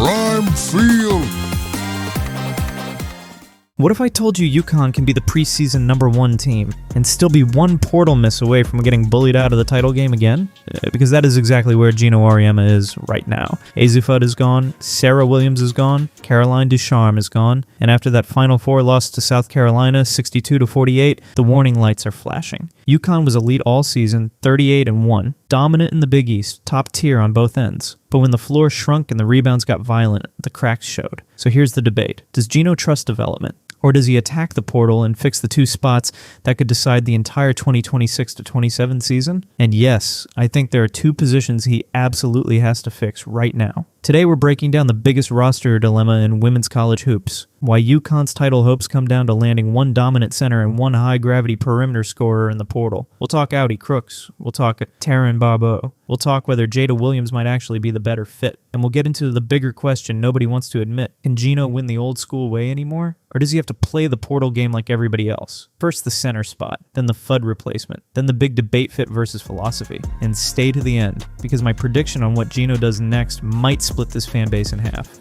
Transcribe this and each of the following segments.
Prime Field. What if I told you UConn can be the preseason #1 team and still be one portal miss away from getting bullied out of the title game again? Because that is exactly where Geno Auriemma is right now. Azzi Fudd is gone, Serah Williams is gone, Caroline Ducharme is gone, and after that Final Four loss to South Carolina 62-48, the warning lights are flashing. UConn was elite all season, 38-1, dominant in the Big East, top tier on both ends. But when the floor shrunk and the rebounds got violent, the cracks showed. So here's the debate. Does Geno trust development? Or does he attack the portal and fix the two spots that could decide the entire 2026-27 season? And yes, I think there are two positions he absolutely has to fix right now. Today we're breaking down the biggest roster dilemma in women's college hoops. Why UConn's title hopes come down to landing one dominant center and one high-gravity perimeter scorer in the portal. We'll talk Audi Crooks. We'll talk Taryn Barbot. We'll talk whether Jada Williams might actually be the better fit. And we'll get into the bigger question nobody wants to admit. Can Geno win the old school way anymore? Or does he have to play the portal game like everybody else? First the center spot, then the Fudd replacement, then the big debate fit versus philosophy. And stay to the end, because my prediction on what Geno does next might split this fan base in half.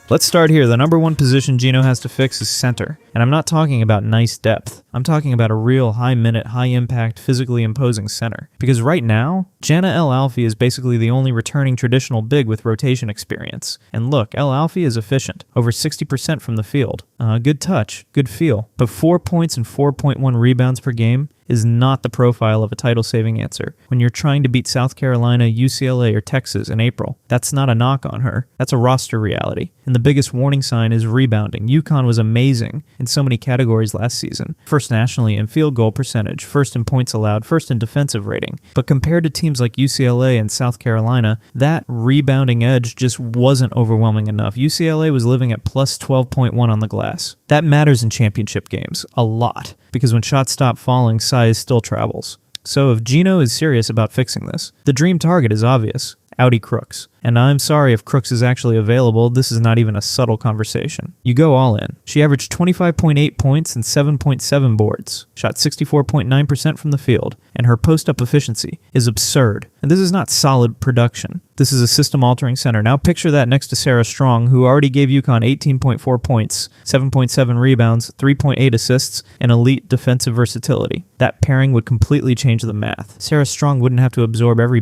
Let's start here. The #1 position Geno has to fix is center. And I'm not talking about nice depth. I'm talking about a real high-minute, high-impact, physically imposing center. Because right now, Jana El-Alfi is basically the only returning traditional big with rotation experience. And look, El-Alfi is efficient, over 60% from the field. Good touch, good feel. But 4 points and 4.1 rebounds per game is not the profile of a title-saving answer. When you're trying to beat South Carolina, UCLA, or Texas in April, that's not a knock on her. That's a roster reality. And the biggest warning sign is rebounding. UConn was amazing in so many categories last season. First nationally in field goal percentage, first in points allowed, first in defensive rating. But compared to teams like UCLA and South Carolina, that rebounding edge just wasn't overwhelming enough. UCLA was living at plus 12.1 on the glass. That matters in championship games, a lot, because when shots stop falling, size still travels. So if Geno is serious about fixing this, the dream target is obvious. Audi Crooks. And I'm sorry if Krooks is actually available, this is not even a subtle conversation. You go all in. She averaged 25.8 points and 7.7 boards, shot 64.9% from the field, and her post-up efficiency is absurd. And this is not solid production. This is a system-altering center. Now picture that next to Sarah Strong, who already gave UConn 18.4 points, 7.7 rebounds, 3.8 assists, and elite defensive versatility. That pairing would completely change the math. Sarah Strong wouldn't have to absorb every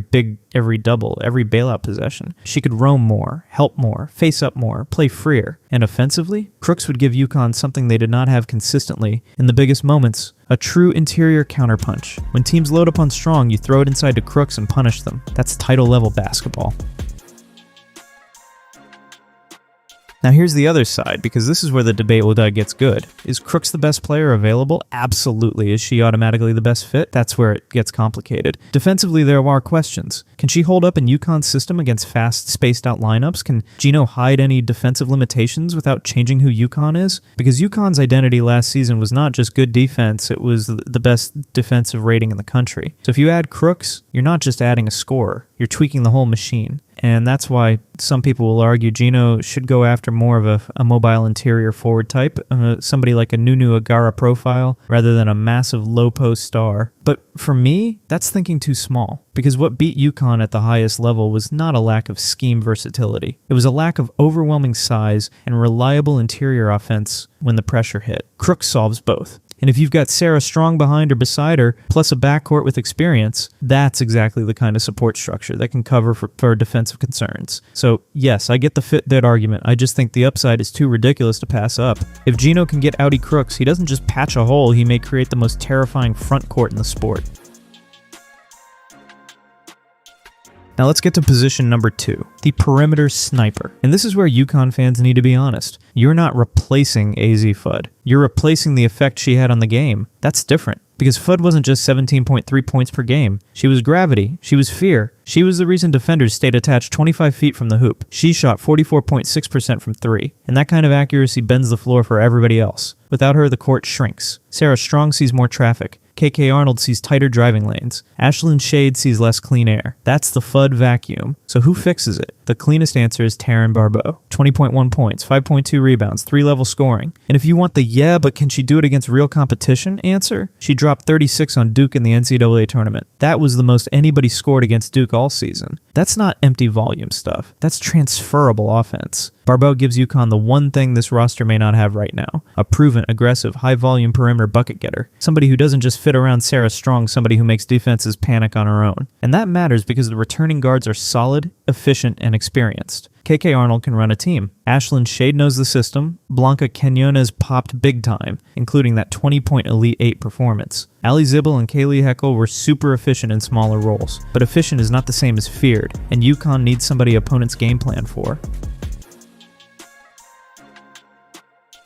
double, every bailout possession. She could roam more, help more, face up more, play freer. And offensively, Krooks would give UConn something they did not have consistently in the biggest moments. A true interior counterpunch. When teams load up on Strong, you throw it inside to Krooks and punish them. That's title-level basketball. Now here's the other side, because this is where the debate gets good. Is Krooks the best player available? Absolutely. Is she automatically the best fit? That's where it gets complicated. Defensively, there are questions. Can she hold up in UConn's system against fast, spaced-out lineups? Can Geno hide any defensive limitations without changing who UConn is? Because UConn's identity last season was not just good defense, it was the best defensive rating in the country. So if you add Krooks, you're not just adding a scorer, you're tweaking the whole machine. And that's why some people will argue Geno should go after more of a mobile interior forward type, somebody like a Nunu Agara profile, rather than a massive low-post star. But for me, that's thinking too small, because what beat UConn at the highest level was not a lack of scheme versatility. It was a lack of overwhelming size and reliable interior offense when the pressure hit. Krooks solves both. And if you've got Sarah Strong behind or beside her, plus a backcourt with experience, that's exactly the kind of support structure that can cover for defensive concerns. So yes, I get the fit-dead argument. I just think the upside is too ridiculous to pass up. If Geno can get Audi Crooks, he doesn't just patch a hole, he may create the most terrifying front court in the sport. Now let's get to position number 2, the perimeter sniper. And this is where UConn fans need to be honest. You're not replacing Azzi Fudd. You're replacing the effect she had on the game. That's different. Because Fudd wasn't just 17.3 points per game. She was gravity. She was fear. She was the reason defenders stayed attached 25 feet from the hoop. She shot 44.6% from 3. And that kind of accuracy bends the floor for everybody else. Without her, the court shrinks. Sarah Strong sees more traffic. KK Arnold sees tighter driving lanes. Ashlyn Shade sees less clean air. That's the Fudd vacuum. So who fixes it? The cleanest answer is Taryn Barbot. 20.1 points, 5.2 rebounds, 3-level scoring. And if you want the yeah, but can she do it against real competition answer, she dropped 36 on Duke in the NCAA tournament. That was the most anybody scored against Duke all season. That's not empty volume stuff. That's transferable offense. Barbot gives UConn the one thing this roster may not have right now: a proven, aggressive, high-volume perimeter bucket getter. Somebody who doesn't just fit around Serah Strong, somebody who makes defenses panic on her own. And that matters because the returning guards are solid, efficient, and experienced. KK Arnold can run a team. Ashlyn Shade knows the system. Blanca Quinones popped big time, including that 20-point Elite 8 performance. Ali Zibel and Kaylee Heckel were super efficient in smaller roles, but efficient is not the same as feared, and UConn needs somebody opponents game plan for.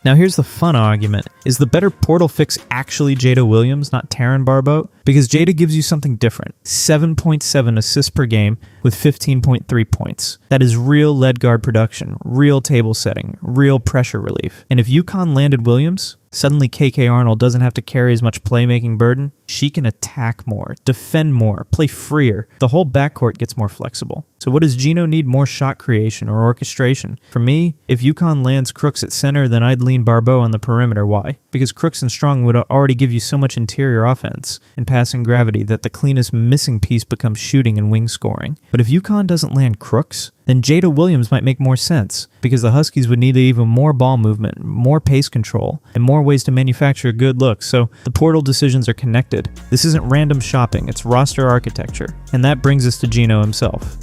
Now here's the fun argument. Is the better portal fix actually Jada Williams, not Taryn Barbot? Because Jada gives you something different. 7.7 assists per game with 15.3 points. That is real lead guard production, real table setting, real pressure relief. And if UConn landed Williams, suddenly KK Arnold doesn't have to carry as much playmaking burden. She can attack more, defend more, play freer. The whole backcourt gets more flexible. So what does Geno need? More shot creation or orchestration? For me, if UConn lands Krooks at center, then I'd lean Barbot on the perimeter. Why? Because Krooks and Strong would already give you so much interior offense and passing gravity that the cleanest missing piece becomes shooting and wing scoring. But if UConn doesn't land Krooks, then Jada Williams might make more sense, because the Huskies would need even more ball movement, more pace control, and more ways to manufacture a good look. So the portal decisions are connected. This isn't random shopping, it's roster architecture. And that brings us to Geno himself.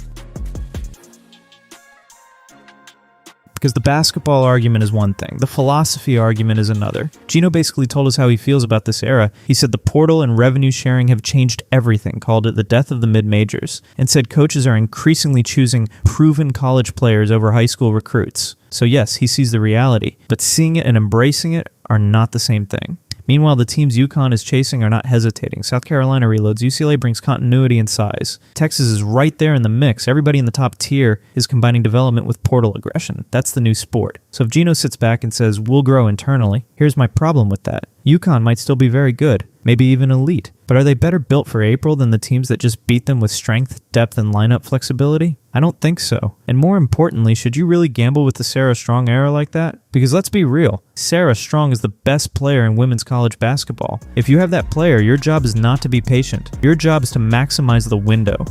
Because the basketball argument is one thing, the philosophy argument is another. Geno basically told us how he feels about this era. He said the portal and revenue sharing have changed everything, called it the death of the mid-majors, and said coaches are increasingly choosing proven college players over high school recruits. So yes, he sees the reality, but seeing it and embracing it are not the same thing. Meanwhile, the teams UConn is chasing are not hesitating. South Carolina reloads. UCLA brings continuity and size. Texas is right there in the mix. Everybody in the top tier is combining development with portal aggression. That's the new sport. So if Geno sits back and says, we'll grow internally, here's my problem with that. UConn might still be very good, maybe even elite, but are they better built for April than the teams that just beat them with strength, depth, and lineup flexibility? I don't think so. And more importantly, should you really gamble with the Serah Strong era like that? Because let's be real, Serah Strong is the best player in women's college basketball. If you have that player, your job is not to be patient. Your job is to maximize the window.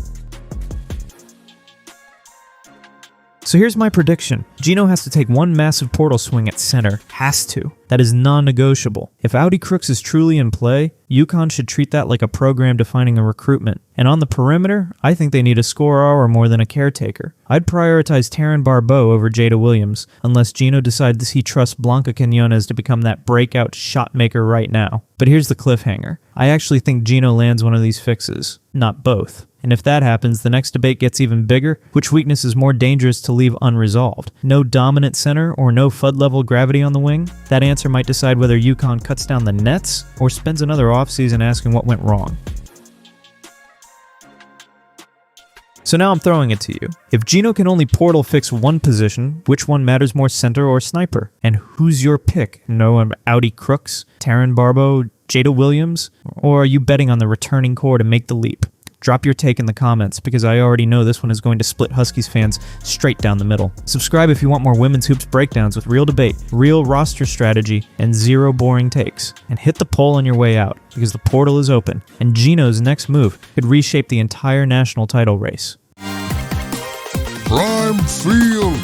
So here's my prediction. Geno has to take one massive portal swing at center. Has to. That is non-negotiable. If Audi Crooks is truly in play, UConn should treat that like a program defining a recruitment. And on the perimeter, I think they need a scorer more than a caretaker. I'd prioritize Taryn Barbot over Jada Williams, unless Geno decides he trusts Blanca Quinones to become that breakout shot maker right now. But here's the cliffhanger. I actually think Geno lands one of these fixes, not both. And if that happens, the next debate gets even bigger. Which weakness is more dangerous to leave unresolved? No dominant center or no Fudd-level gravity on the wing? That answer might decide whether UConn cuts down the nets or spends another offseason asking what went wrong. So now I'm throwing it to you. If Geno can only portal fix one position, which one matters more, center or sniper? And who's your pick? No Audi Crooks, Taryn Barbot, Jada Williams? Or are you betting on the returning core to make the leap? Drop your take in the comments, because I already know this one is going to split Huskies fans straight down the middle. Subscribe if you want more women's hoops breakdowns with real debate, real roster strategy, and zero boring takes. And hit the poll on your way out, because the portal is open, and Geno's next move could reshape the entire national title race. Prime Field